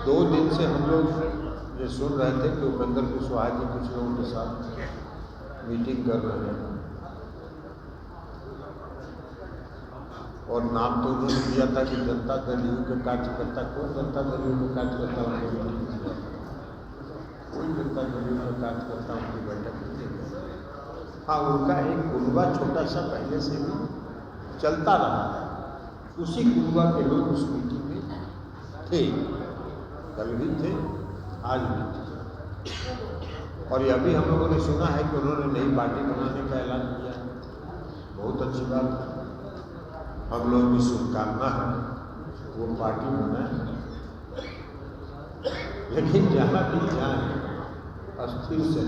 2 दिन से हम लोग ये सुन रहे थे कि उपेंद्र कुशवाहा जी कुछ लोगों के साथ मीटिंग कर रहे हैं, और नाम तो उन्होंने दिया था कि जनता दल यू के कार्यकर्ता। कौन जनता दल यू के कार्यकर्ता उनकी मीटिंग में गया? कोई जनता दल यू के कार्यकर्ता उनकी बैठक में नहीं गया। हाँ, उनका एक कुनबा छोटा सा पहले से भी चलता रहा है, उसी कुनबा के लोग उस मीटिंग में थे, कल भी थे, आज भी थे। और ये अभी हम लोगों ने सुना है कि उन्होंने नई पार्टी बनाने का ऐलान किया। बहुत अच्छी बात है, हम लोगों की शुभकामना है वो पार्टी बनाए, लेकिन जहाँ भी जाए अस्थिर से,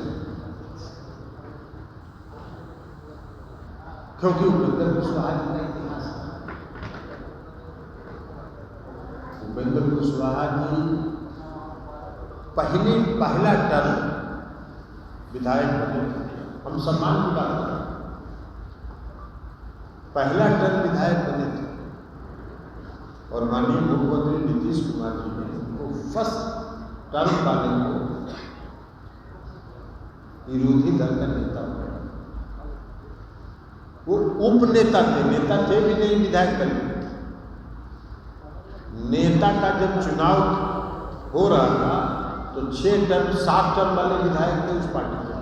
क्योंकि उपेंद्र कुशवाहा जी का इतिहास है। उपेंद्र कुशवाहा जी पहला टर्म विधायक बने, हम सम्मान की बात करें, पहला टर्म विधायक बने थे, और माननीय मुख्यमंत्री नीतीश कुमार जी ने उनको फर्स्ट टर्म वाले को विरोधी दल का नेता बनाया। वो उपनेता थे, नेता थे भी नहीं विधायक बने। नेता का जब चुनाव हो रहा था तो 6 टर्म 7 टर्म वाले विधायक थे उस पार्टी के,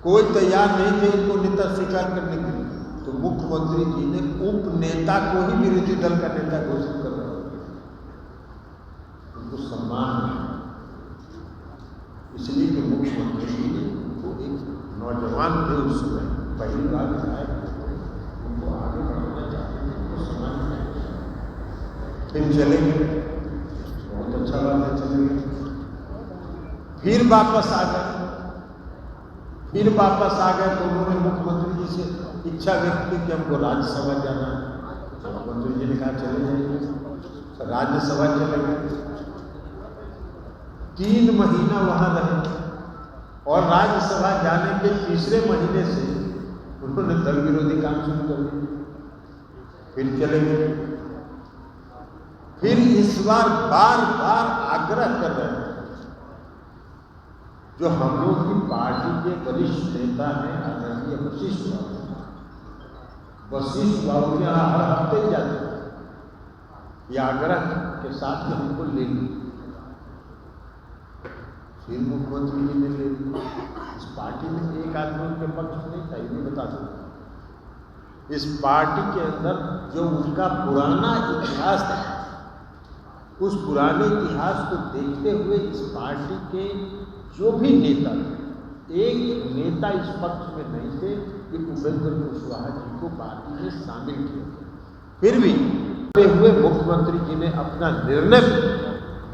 कोई तैयार नहीं थे इनको नेता स्वीकार करने के लिए। तो मुख्यमंत्री जी ने उपनेता को ही विरोधी दल का नेता घोषित कर रहा है, उनको सम्मान है, इसलिए कि मुख्यमंत्री जी ने उनको एक नौजवान थे उस समय, पहली बार विधायक उनको आगे बढ़ाना चाहते थे, उनको सम्मान है। फिर चले गए, बहुत अच्छा बात है, चले गए, फिर वापस आ गए। तो उन्होंने मुख्यमंत्री जी से इच्छा व्यक्त की कि हमको राज्यसभा जाना है। मुख्यमंत्री जी ने कहा चले जाइए, राज्यसभा चले गए। 3 महीना वहां रहे, और राज्यसभा जाने के तीसरे महीने से उन्होंने दल विरोधी काम शुरू कर दिया, फिर चले गए। फिर इस बार बार बार आग्रह कर रहे हैं, जो हम लोग की पार्टी के वरिष्ठ नेता हैं आदरणीय वशिष्ठ बाबू के यहाँ हर हफ्ते जाते हैं, ये आग्रह के साथ कि हमको ले ली। फिर मुख्यमंत्री जी ने ले ली। इस पार्टी में एक आदमी उनके पक्ष नहीं था, ये नहीं बता सकता। इस पार्टी के अंदर जो उनका पुराना इतिहास था, उस पुराने इतिहास को देखते हुए इस पार्टी के जो भी नेता थे, एक नेता इस पक्ष में नहीं थे कि उपेंद्र कुशवाहा जी को पार्टी में शामिल किया। फिर भी हुए मुख्यमंत्री जी ने अपना निर्णय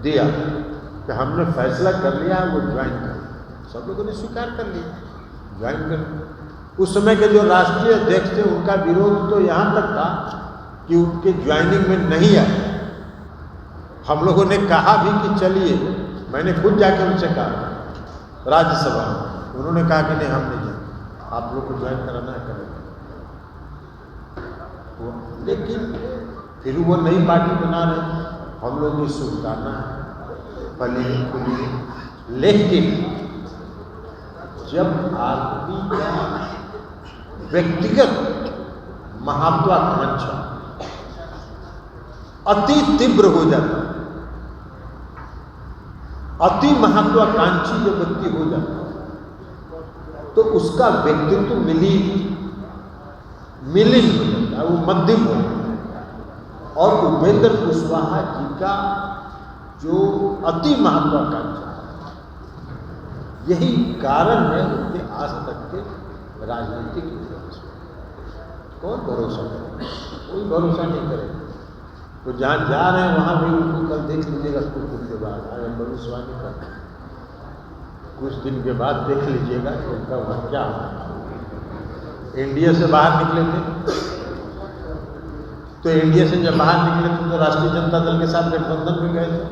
दिया कि हमने फैसला कर लिया वो ज्वाइन कर। सब लोगों ने स्वीकार कर लिया, ज्वाइन कर। उस समय के जो राष्ट्रीय अध्यक्ष थे उनका विरोध तो यहाँ तक था कि उनके ज्वाइनिंग में नहीं आए। हम लोगों ने कहा भी कि चलिए, मैंने खुद जाके उनसे कहा राज्यसभा, उन्होंने कहा कि नहीं हम नहीं जाएंगे, आप लोग को ज्वाइन कराना है करेंगे। लेकिन फिर वो नई पार्टी बना रहे, हम लोग की शुभकामना है फली फूली। लेकिन जब आदमी का व्यक्तिगत महत्वाकांक्षा अति तीव्र हो जाता है, अति महत्वाकांक्षी जो व्यक्ति हो जाता है, तो उसका व्यक्तित्व मिलिन हो जाता है, वो मध्यम हो जाता है। और उपेंद्र कुशवाहा जी का जो अति महत्वाकांक्षा, यही कारण है उनके आज तक के राजनीतिक इतिहास में। कौन भरोसा करे? कोई भरोसा नहीं करेगा। तो जहाँ जा रहे हैं वहाँ भी उनको कल देख लीजिएगा, कुछ दिन के बाद आगे भविष्यवाणी कर, कुछ दिन के बाद देख लीजिएगा कि उनका वहाँ क्या होगा। इंडिया से बाहर निकले थे, तो इंडिया से जब बाहर निकले थे तो राष्ट्रीय जनता दल के साथ गठबंधन में गए थे,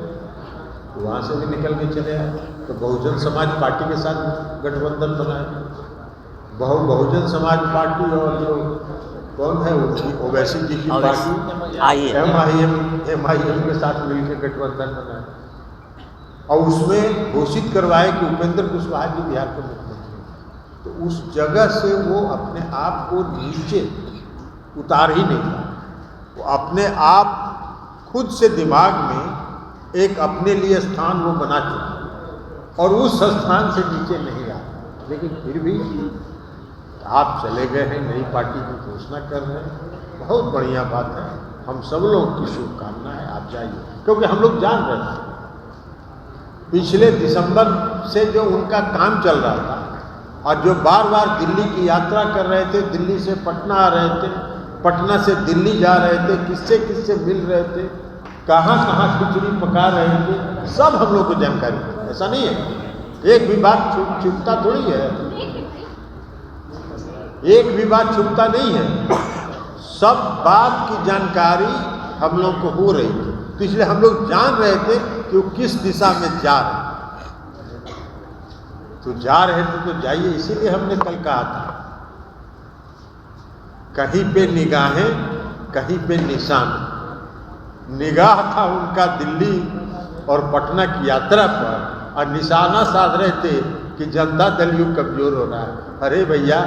तो वहाँ से भी निकल के चले आए। तो बहुजन समाज पार्टी के साथ गठबंधन बनाए। बहुजन समाज पार्टी और जो कौन है उनकी ओवैसी जी की पार्टी MIM के साथ मिलकर गठबंधन बनाया और उसमें घोषित करवाए कि उपेंद्र कुशवाहा जी बिहार के मुख्यमंत्री। तो उस जगह से वो अपने आप को नीचे उतार ही नहीं पाए। वो अपने आप खुद से दिमाग में एक अपने लिए स्थान वो बना चुका और उस स्थान से नीचे नहीं आ। लेकिन फिर भी आप चले गए हैं, नई पार्टी की घोषणा कर रहे हैं, बहुत बढ़िया बात है। हम सब लोग की शुभकामना है, आप जाइए, क्योंकि हम लोग जान रहे थे पिछले दिसंबर से जो उनका काम चल रहा था और जो बार बार दिल्ली की यात्रा कर रहे थे, दिल्ली से पटना आ रहे थे, पटना से दिल्ली जा रहे थे, किससे किससे मिल रहे थे, कहाँ कहाँ खिचड़ी पका रहे थे, सब हम लोग को जानकारी है। ऐसा नहीं है, एक भी बात छुपता थोड़ी है, एक भी बात छुपता नहीं है, सब बात की जानकारी हम लोग को हो रही थी। तो इसलिए हम लोग जान रहे थे कि वो किस दिशा में जा रहे। तो जा रहे थे तो जाइए, इसीलिए हमने कल कहा था कहीं पे निगाहें कहीं पे निशान। निगाह था उनका दिल्ली और पटना की यात्रा पर और निशाना साध रहे थे कि जनता दल यू कमजोर हो रहा है। अरे भैया,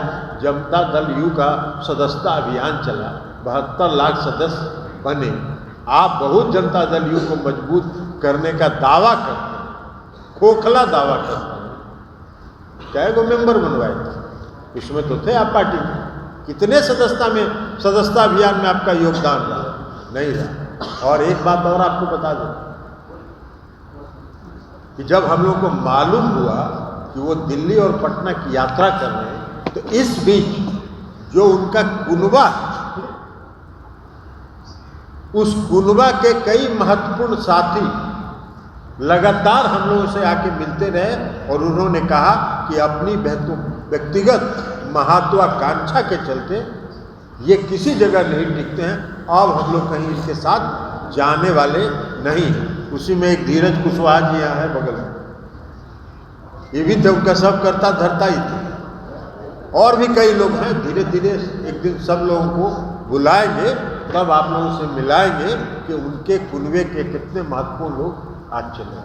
जनता दल यू का सदस्यता अभियान चला, 72 लाख सदस्य बने। आप बहुत जनता दल यू को मजबूत करने का दावा करते हैं, खोखला दावा करते हैं। क्या को मेंबर बनवाए थे, उसमें तो थे आप पार्टी में। कितने सदस्यता अभियान में आपका योगदान रहा? नहीं रहा। और एक बात और आपको बता दें कि जब हम लोग को मालूम हुआ कि वो दिल्ली और पटना की यात्रा कर रहे हैं, तो इस बीच जो उनका कुनबा, उस कुनबा के कई महत्वपूर्ण साथी लगातार हम लोगों से आके मिलते रहे और उन्होंने कहा कि अपनी व्यक्तिगत महत्वाकांक्षा के चलते ये किसी जगह नहीं टिकते हैं, अब हम लोग कहीं इसके साथ जाने वाले नहीं। उसी में एक धीरज कुशवाहा जी यहाँ है बगल में, ये भी तो उनका सब करता धरता ही थे। और भी कई लोग हैं, धीरे धीरे एक दिन सब लोगों को बुलाएंगे, तब आप लोगों से मिलाएंगे कि उनके कुनबे के कितने महत्वपूर्ण लोग आज चले।